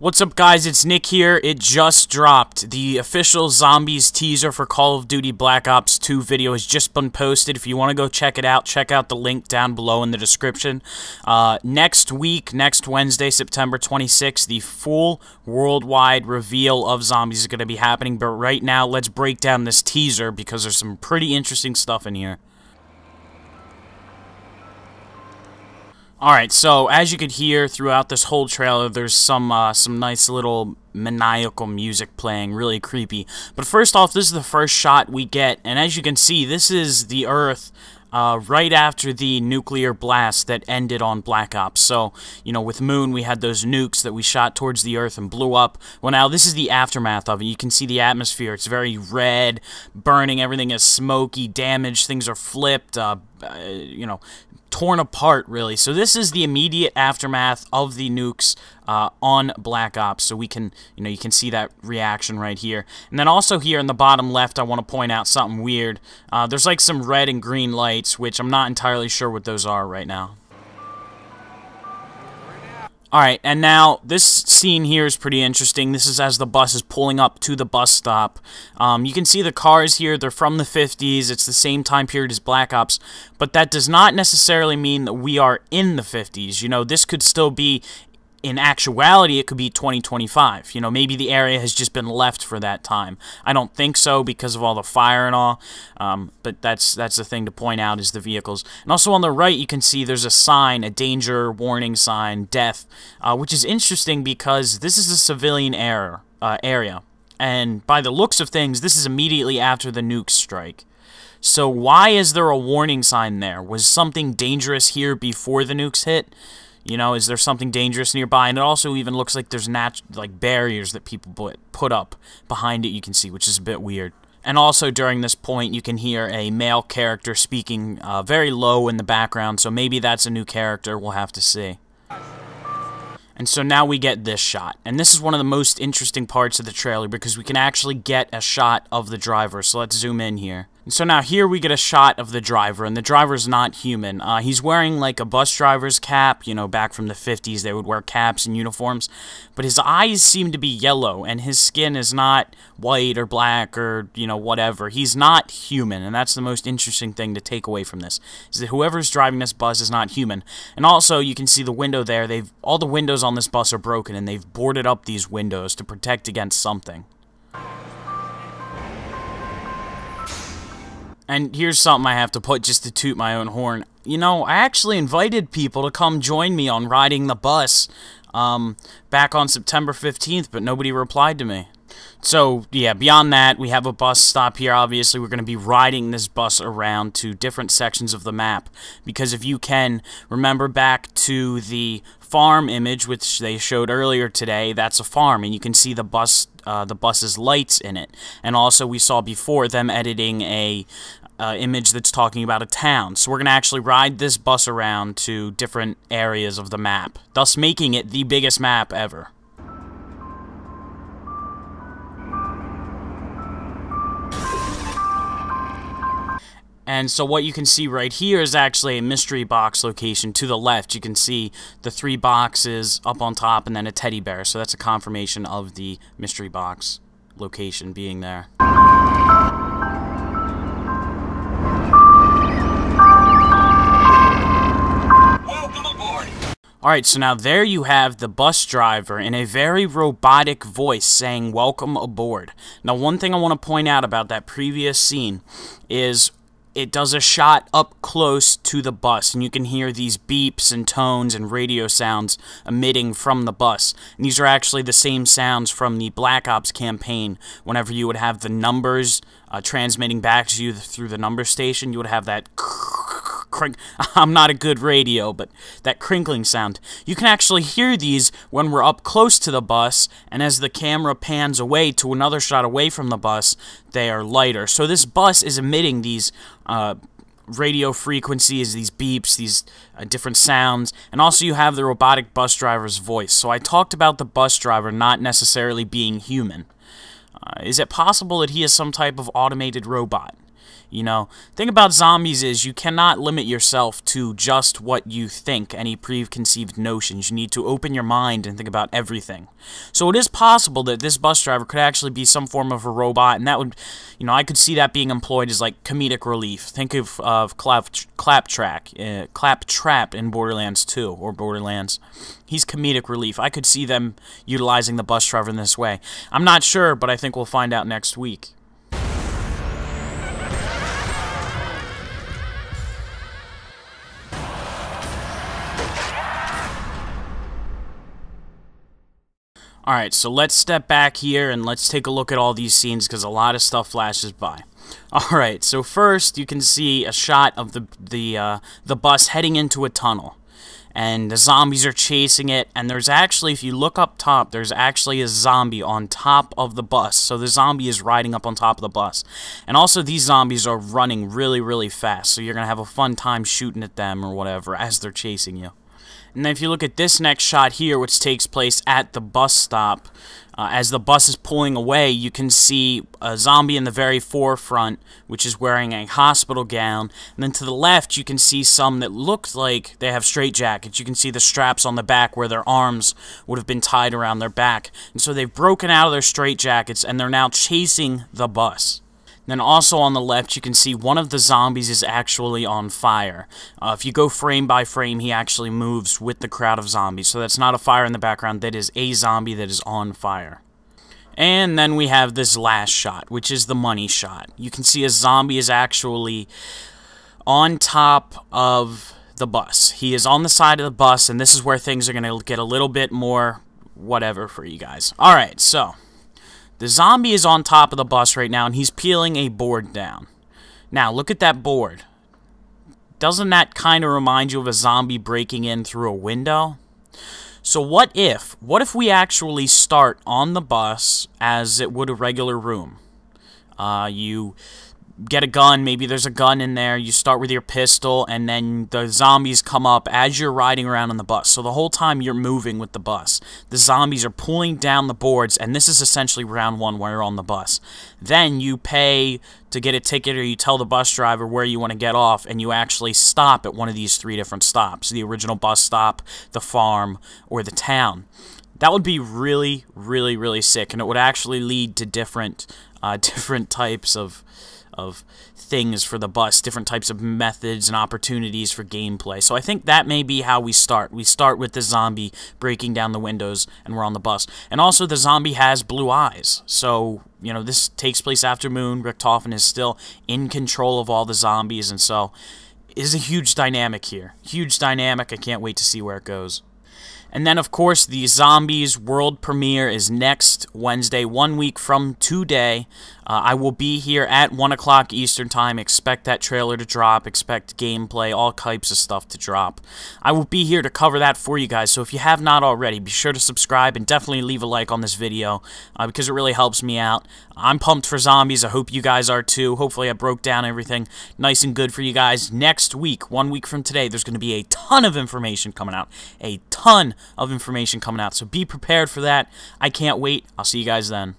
What's up, guys? It's Nick here. It just dropped. The official Zombies teaser for Call of Duty Black Ops 2 video has just been posted. If you want to go check it out, check out the link down below in the description. Next week, next Wednesday, September 26th, the full worldwide reveal of Zombies is going to be happening. But right now, let's break down this teaser because there's some pretty interesting stuff in here. Alright, so as you could hear throughout this whole trailer, there's some nice little maniacal music playing, really creepy. But first off, this is the first shot we get, and as you can see, this is the Earth right after the nuclear blast that ended on Black Ops. So, you know, with Moon, we had those nukes that we shot towards the Earth and blew up. Well, now, this is the aftermath of it. You can see the atmosphere. It's very red, burning. Everything is smoky, damaged. Things are flipped, you know, torn apart, really. So this is the immediate aftermath of the nukes on Black Ops. So we can, you know, you can see that reaction right here. And then also here in the bottom left, I want to point out something weird. There's like some red and green lights, which I'm not entirely sure what those are right now. Alright, and now, this scene here is pretty interesting. This is as the bus is pulling up to the bus stop. You can see the cars here, they're from the 50s, it's the same time period as Black Ops, but that does not necessarily mean that we are in the 50s. You know, this could still be, in actuality, it could be 2025. You know, maybe the area has just been left for that time. I don't think so because of all the fire and all, but that's the thing to point out is the vehicles. And also on the right, you can see there's a sign, a danger warning sign, death, which is interesting because this is a civilian area. And by the looks of things, this is immediately after the nukes strike. So why is there a warning sign there? Was something dangerous here before the nukes hit? You know, is there something dangerous nearby? And it also even looks like there's like barriers that people put up behind it, you can see, which is a bit weird. And also during this point, you can hear a male character speaking very low in the background, so maybe that's a new character, we'll have to see. And so now we get this shot. And this is one of the most interesting parts of the trailer because we can actually get a shot of the driver. So let's zoom in here. And so now here we get a shot of the driver, and the driver's not human. He's wearing like a bus driver's cap. You know, back from the 50s, they would wear caps and uniforms. But his eyes seem to be yellow, and his skin is not white or black or, you know, whatever. He's not human, and that's the most interesting thing to take away from this, is that whoever's driving this bus is not human. And also, you can see the window there. All the windows on this bus are broken, and they've boarded up these windows to protect against something. And here's something I have to put just to toot my own horn. You know, I actually invited people to come join me on riding the bus back on September 15th, but nobody replied to me. So, yeah, beyond that, we have a bus stop here. Obviously, we're going to be riding this bus around to different sections of the map. Because if you can remember back to the farm image, which they showed earlier today, that's a farm, and you can see the bus's lights in it. And also, we saw before them editing a image that's talking about a town. So we're going to actually ride this bus around to different areas of the map, thus making it the biggest map ever. And so what you can see right here is actually a mystery box location to the left. You can see the 3 boxes up on top and then a teddy bear. So that's a confirmation of the mystery box location being there. Welcome aboard. Alright, so now there you have the bus driver in a very robotic voice saying, "Welcome aboard." Now, one thing I want to point out about that previous scene is it does a shot up close to the bus, and you can hear these beeps and tones and radio sounds emitting from the bus. And these are actually the same sounds from the Black Ops campaign. Whenever you would have the numbers transmitting back to you through the number station, you would have that I'm not a good radio, but that crinkling sound. You can actually hear these when we're up close to the bus, and as the camera pans away to another shot away from the bus, they are lighter. So this bus is emitting these radio frequencies, these beeps, these different sounds, and also you have the robotic bus driver's voice. So I talked about the bus driver not necessarily being human. Is it possible that he is some type of automated robot? You know, thing about zombies is you cannot limit yourself to just what you think, any preconceived notions. You need to open your mind and think about everything. So it is possible that this bus driver could actually be some form of a robot, and that would, you know, I could see that being employed as like comedic relief. Think of Claptrap in Borderlands 2 or Borderlands. He's comedic relief. I could see them utilizing the bus driver in this way. I'm not sure, but I think we'll find out next week. Alright, so let's step back here and let's take a look at all these scenes because a lot of stuff flashes by. Alright, so first you can see a shot of the bus heading into a tunnel. And the zombies are chasing it, and there's actually, if you look up top, there's actually a zombie on top of the bus. So the zombie is riding up on top of the bus. And also these zombies are running really, really fast, so you're going to have a fun time shooting at them or whatever as they're chasing you. And then if you look at this next shot here, which takes place at the bus stop, as the bus is pulling away, you can see a zombie in the very forefront, which is wearing a hospital gown. And then to the left, you can see some that look like they have straitjackets. You can see the straps on the back where their arms would have been tied around their back. And so they've broken out of their straitjackets, and they're now chasing the bus. Then also on the left, you can see one of the zombies is actually on fire. If you go frame by frame, he actually moves with the crowd of zombies. So that's not a fire in the background, that is a zombie that is on fire. And then we have this last shot, which is the money shot. You can see a zombie is actually on top of the bus. He is on the side of the bus, and this is where things are going to get a little bit more whatever for you guys. Alright, so the zombie is on top of the bus right now, and he's peeling a board down. Now, look at that board. Doesn't that kind of remind you of a zombie breaking in through a window? So what if we actually start on the bus as it would a regular room? You get a gun, maybe there's a gun in there, you start with your pistol, and then the zombies come up as you're riding around on the bus. So the whole time you're moving with the bus. The zombies are pulling down the boards, and this is essentially round one where you're on the bus. Then you pay to get a ticket, or you tell the bus driver where you want to get off, and you actually stop at one of these 3 different stops. The original bus stop, the farm, or the town. That would be really, really, really sick, and it would actually lead to different types of things for the bus, different types of methods and opportunities for gameplay. So I think that may be how we start. We start with the zombie breaking down the windows, and we're on the bus. And also the zombie has blue eyes. So, you know, this takes place after Moon. Richtofen is still in control of all the zombies, and so it is a huge dynamic here. Huge dynamic. I can't wait to see where it goes. And then, of course, the Zombies world premiere is next Wednesday, 1 week from today. I will be here at 1 o'clock Eastern Time. Expect that trailer to drop. Expect gameplay, all types of stuff to drop. I will be here to cover that for you guys, so if you have not already, be sure to subscribe and definitely leave a like on this video because it really helps me out. I'm pumped for Zombies. I hope you guys are too. Hopefully I broke down everything nice and good for you guys. Next week, 1 week from today, there's going to be a ton of information coming out. A ton of information coming out, so be prepared for that. I can't wait. I'll see you guys then.